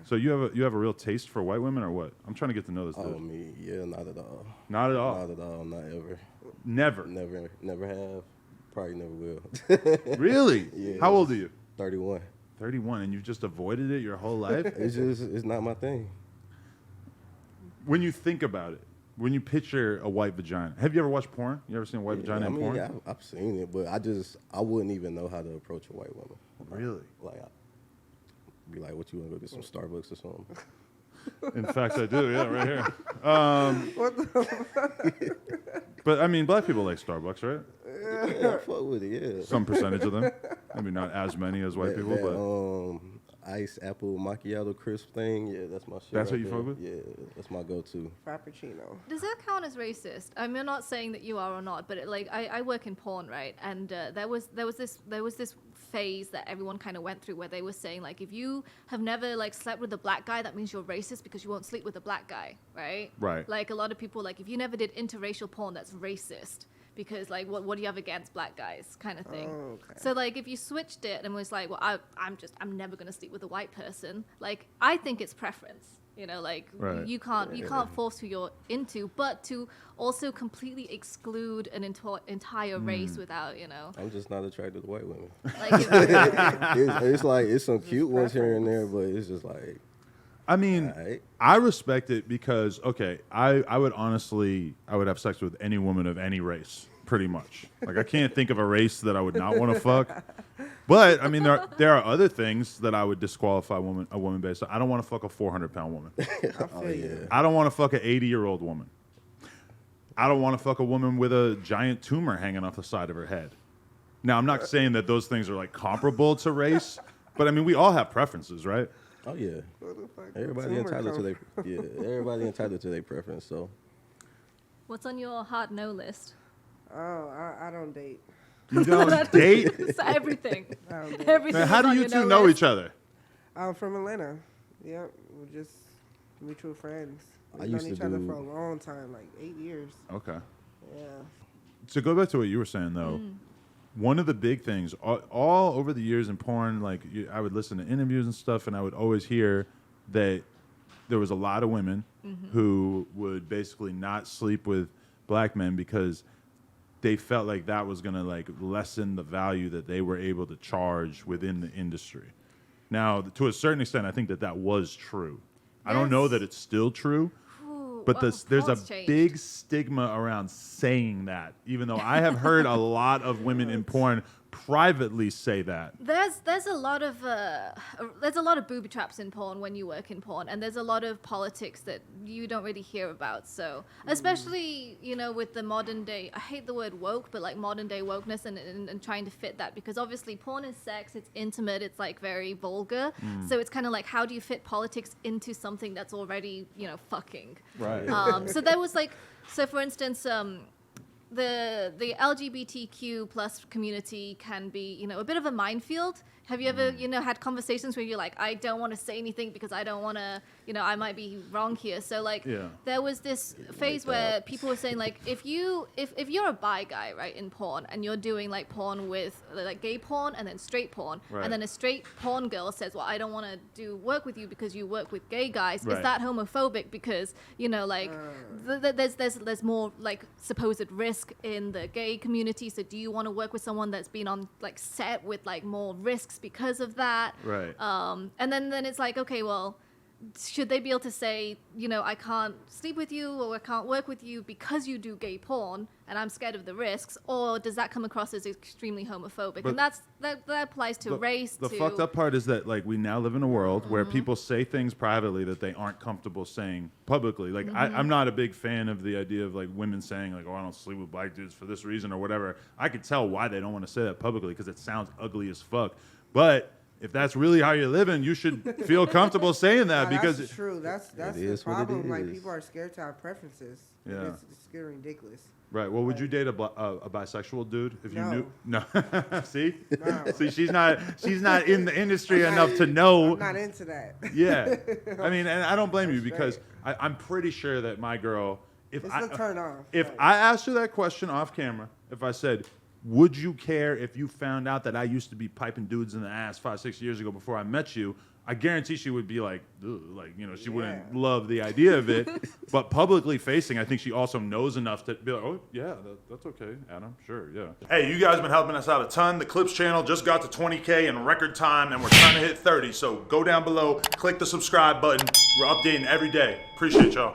So you have a real taste for white women or what? I'm trying to get to know this dude. Oh, me? Yeah, not at all. Not at all. Not at all. Not ever. Never. Never have. Probably never will. Really? Yeah. How old are you? 31. 31, and you've just avoided it your whole life? It's not my thing. When you think about it, when you picture a white vagina, have you ever watched porn? You ever seen a white vagina in porn? Yeah, I've seen it, but I wouldn't even know how to approach a white woman. Really? Like, I'd be like, what, you want to go get some Starbucks or something? In fact, I do. Yeah, right here. But I mean, black people like Starbucks, right? Yeah, I fuck with it, yeah. Some percentage of them. Maybe not as many as white people, but Ice apple macchiato crisp thing, yeah, that's my shit. That's what right you there. fuck with? Yeah, that's my go-to. Frappuccino. Does that count as racist? I mean, I'm not saying that you are or not, but I work in porn, right? And there was this phase that everyone kind of went through where they were saying like, if you have never like slept with a black guy, that means you're racist because you won't sleep with a black guy, right? Right. Like a lot of people like, if you never did interracial porn, that's racist. Because like what do you have against black guys kind of thing. Oh, okay. So like if you switched it and was like, well, I'm never gonna sleep with a white person, like I think it's preference. You know, like Right. you can't force who you're into, but to also completely exclude an entire race without, you know, I'm just not attracted to white women. like if, It's like, it's some cute ones here and there, but it's just like, I mean, alright. I respect it because, okay, I would have sex with any woman of any race, pretty much. Like, I can't think of a race that I would not want to fuck. But, I mean, there are other things that I would disqualify a woman based on. I don't want to fuck a 400-pound woman. I feel you. I don't want to fuck an 80-year-old woman. I don't want to fuck a woman with a giant tumor hanging off the side of her head. Now, I'm not saying that those things are, like, comparable to race, but, I mean, we all have preferences, right? Oh yeah, Where the fuck everybody tumor entitled to come their everybody entitled to their preference. So what's on your hard no list? Oh, I don't date. You don't date? So everything. I don't date. Everything. Man, how is do on you your two no know list. each other? I'm from Atlanta. Yep, we're just mutual friends. I We've used known to each other do- for a long time, like 8 years. Okay. Yeah. To go back to what you were saying, though, one of the big things, all over the years in porn, like I would listen to interviews and stuff, and I would always hear that there was a lot of women who would basically not sleep with black men because they felt like that was going to like lessen the value that they were able to charge within the industry. Now, to a certain extent, I think that was true. I don't know Yes. that it's still true, Ooh, but well, there's a porn's changed. big stigma around saying that, even though I have heard a lot of women in porn privately say that. There's a lot of booby traps in porn when you work in porn, and there's a lot of politics that you don't really hear about. So especially with the modern day, I hate the word woke, but like modern day wokeness and trying to fit that, because obviously porn is sex, it's intimate, it's like very vulgar. So it's kind of like, how do you fit politics into something that's already fucking? Right. So there was like, so for instance, the LGBTQ plus community can be, a bit of a minefield. Have you ever, had conversations where you're like, I don't want to say anything because I don't want to, I might be wrong here. So like, Yeah. there was this phase where people were saying like, if you're a bi guy, right, in porn, and you're doing like porn with like gay porn and then straight porn, Right. and then a straight porn girl says, well, I don't want to do work with you because you work with gay guys. Right. Is that homophobic? Because there's more like supposed risk in the gay community. So do you want to work with someone that's been on like set with like more risks because of that? Right. And then it's like, okay, well, should they be able to say, I can't sleep with you or I can't work with you because you do gay porn and I'm scared of the risks? Or does that come across as extremely homophobic? But And that applies to race. The to fucked up part is that like we now live in a world where people say things privately that they aren't comfortable saying publicly. Like I'm not a big fan of the idea of like women saying like, oh, I don't sleep with black dudes for this reason or whatever. I could tell why they don't want to say that publicly because it sounds ugly as fuck. But if that's really how you're living, you should feel comfortable saying that Nah, because that's true. That's It the is what it problem. Like is. people are scared to have preferences. Yeah. It's getting ridiculous. right. Well, would you date a bisexual dude if you No. knew? No. See, No. see, she's not in the industry enough to know. I'm not into that. Yeah, I mean, and I don't blame you That's because I'm pretty sure that my girl, if It's I a turn off. if Like, I asked her that question off camera, if I said, "Would you care if you found out that I used to be piping dudes in the ass 5-6 years ago before I met you?" I guarantee she would be like, "Ugh," like, you know, she wouldn't love the idea of it. But publicly facing, I think she also knows enough to be like, oh, yeah, that's okay, Adam. Sure, yeah. Hey, you guys been helping us out a ton. The Clips channel just got to 20K in record time, and we're trying to hit 30. So go down below, click the subscribe button. We're updating every day. Appreciate y'all.